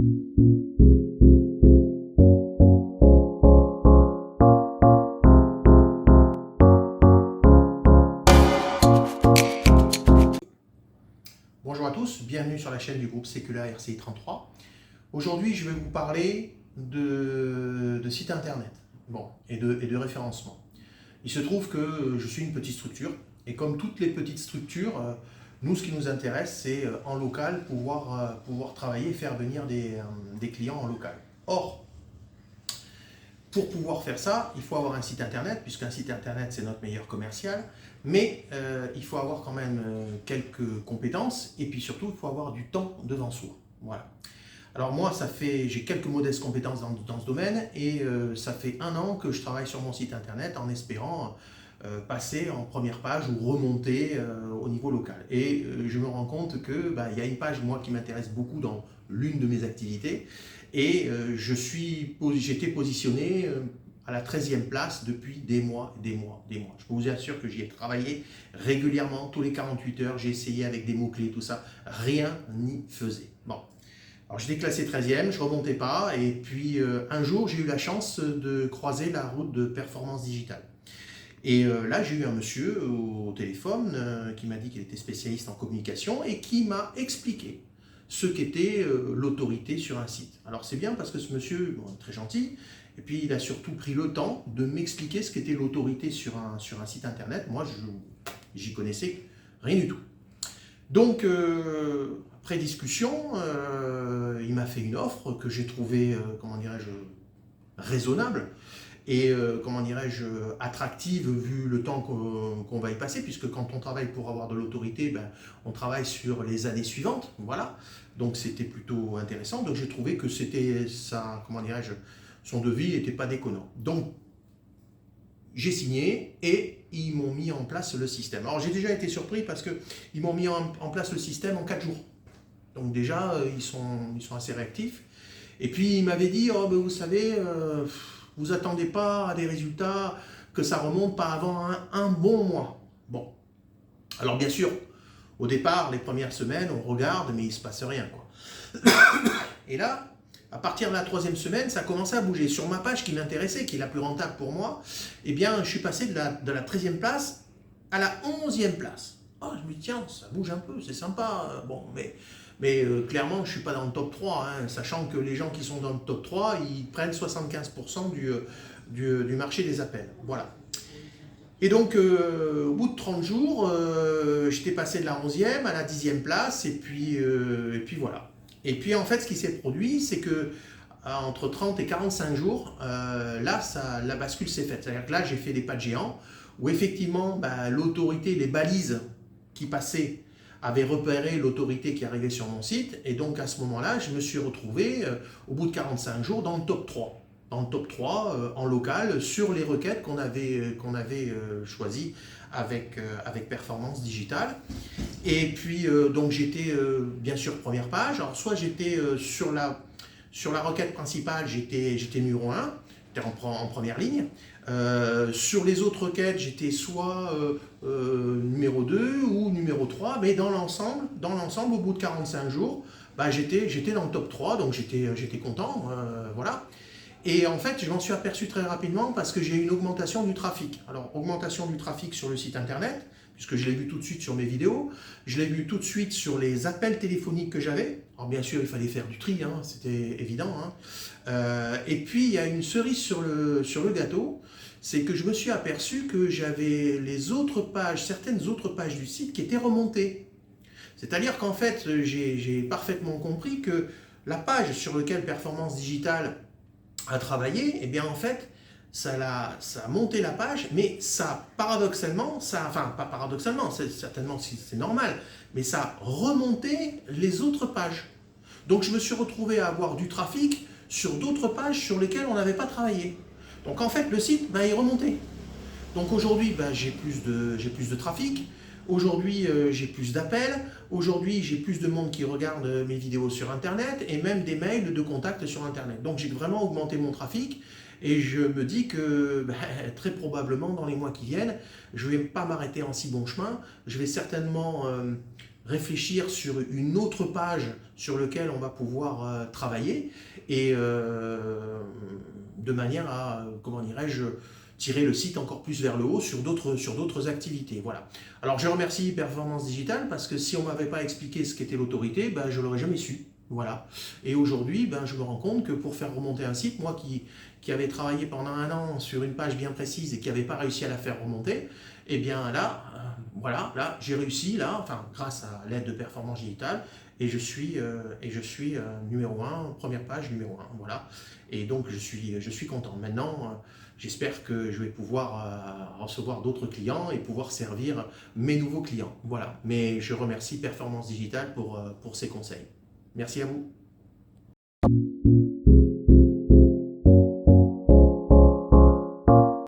Bonjour à tous, bienvenue sur la chaîne du groupe Secula RCI 33. Aujourd'hui, je vais vous parler de site internet et de référencement. Il se trouve que je suis une petite structure et comme toutes les petites structures, nous, ce qui nous intéresse, c'est en local pouvoir travailler et faire venir des clients en local. Or, pour pouvoir faire ça, il faut avoir un site internet, puisqu'un site internet, c'est notre meilleur commercial, mais il faut avoir quand même quelques compétences, et puis surtout, il faut avoir du temps devant soi. Voilà. Alors moi, j'ai quelques modestes compétences dans ce domaine, et ça fait 1 an que je travaille sur mon site internet en espérant passer en première page ou remonter au niveau local. Et je me rends compte que il y a une page, moi, qui m'intéresse beaucoup dans l'une de mes activités, et j'étais positionné à la 13e place depuis des mois. Je vous assure que j'y ai travaillé régulièrement, tous les 48 heures, j'ai essayé avec des mots-clés, tout ça, rien n'y faisait. Bon, alors j'étais classé 13e, je ne remontais pas, et puis un jour, j'ai eu la chance de croiser la route de Performance Digitale. Et là, j'ai eu un monsieur au téléphone qui m'a dit qu'il était spécialiste en communication et qui m'a expliqué ce qu'était l'autorité sur un site. Alors c'est bien parce que ce monsieur, très gentil, et puis il a surtout pris le temps de m'expliquer ce qu'était l'autorité sur un site internet. Moi, j'y connaissais rien du tout. Donc, après discussion, il m'a fait une offre que j'ai trouvée, comment dirais-je, raisonnable et comment dirais-je, attractive vu le temps qu'on va y passer, puisque quand on travaille pour avoir de l'autorité, on travaille sur les années suivantes, voilà. Donc c'était plutôt intéressant. Donc j'ai trouvé que c'était ça, comment dirais-je, son devis n'était pas déconnant. Donc j'ai signé et ils m'ont mis en place le système. Alors j'ai déjà été surpris parce qu'ils m'ont mis en place le système en 4 jours. Donc déjà ils sont assez réactifs. Et puis il m'avait dit, oh vous savez, vous attendez pas à des résultats, que ça remonte pas avant un bon mois. Bon, alors bien sûr, au départ, les premières semaines, on regarde, mais il se passe rien, quoi. Et là, à partir de la 3e semaine, ça a commencé à bouger. Sur ma page qui m'intéressait, qui est la plus rentable pour moi, eh bien, je suis passé de la 13e place à la 11e place. Oh, je me dis, tiens, ça bouge un peu, c'est sympa. Bon, mais clairement, je ne suis pas dans le top 3, hein, sachant que les gens qui sont dans le top 3, ils prennent 75% du marché des appels. Voilà. Et donc, au bout de 30 jours, j'étais passé de la 11e à la 10e place, et puis voilà. Et puis, en fait, ce qui s'est produit, c'est que entre 30 et 45 jours, là, la bascule s'est faite. C'est-à-dire que là, j'ai fait des pas de géant, où effectivement, l'autorité, les balises qui passaient, avaient repéré l'autorité qui arrivait sur mon site, et donc à ce moment-là, je me suis retrouvé, au bout de 45 jours, dans le top 3. Dans le top 3 en local sur les requêtes qu'on avait choisies avec Performance Digitale. Et puis donc j'étais bien sûr première page. Alors soit j'étais sur la requête principale, j'étais numéro 1, j'étais en première ligne. Sur les autres requêtes, j'étais soit numéro 2 ou numéro 3, mais dans l'ensemble, au bout de 45 jours, j'étais dans le top 3, donc j'étais content, voilà. Et en fait, je m'en suis aperçu très rapidement parce que j'ai eu une augmentation du trafic. Alors, augmentation du trafic sur le site internet, puisque je l'ai vu tout de suite sur mes vidéos, je l'ai vu tout de suite sur les appels téléphoniques que j'avais. Alors, bien sûr, il fallait faire du tri, hein, c'était évident. Hein. Et puis, il y a une cerise sur le gâteau, c'est que je me suis aperçu que j'avais certaines autres pages du site qui étaient remontées. C'est-à-dire qu'en fait, j'ai parfaitement compris que la page sur laquelle Performance Digitale à travailler, eh bien en fait, ça a monté la page, mais ça, paradoxalement, pas paradoxalement, certainement c'est normal, mais ça a remonté les autres pages. Donc je me suis retrouvé à avoir du trafic sur d'autres pages sur lesquelles on n'avait pas travaillé. Donc en fait, le site, il remontait. Donc aujourd'hui, j'ai plus de trafic. Aujourd'hui, j'ai plus d'appels. Aujourd'hui, j'ai plus de monde qui regarde mes vidéos sur Internet et même des mails de contact sur Internet. Donc, j'ai vraiment augmenté mon trafic et je me dis que très probablement, dans les mois qui viennent, je ne vais pas m'arrêter en si bon chemin. Je vais certainement réfléchir sur une autre page sur laquelle on va pouvoir travailler et de manière à, comment dirais-je, tirer le site encore plus vers le haut sur d'autres activités. Voilà. Alors je remercie Performance Digital parce que si on ne m'avait pas expliqué ce qu'était l'autorité, ben, je ne l'aurais jamais su. Voilà. Et aujourd'hui, ben, je me rends compte que pour faire remonter un site, moi qui avait travaillé pendant un an sur une page bien précise et qui n'avait pas réussi à la faire remonter, eh bien là, voilà, là j'ai réussi, là, enfin grâce à l'aide de Performance Digital, et je suis numéro 1, première page numéro 1, voilà. Et donc je suis content. Maintenant, j'espère que je vais pouvoir recevoir d'autres clients et pouvoir servir mes nouveaux clients. Voilà. Mais je remercie Performance Digital pour ces conseils. Merci à vous.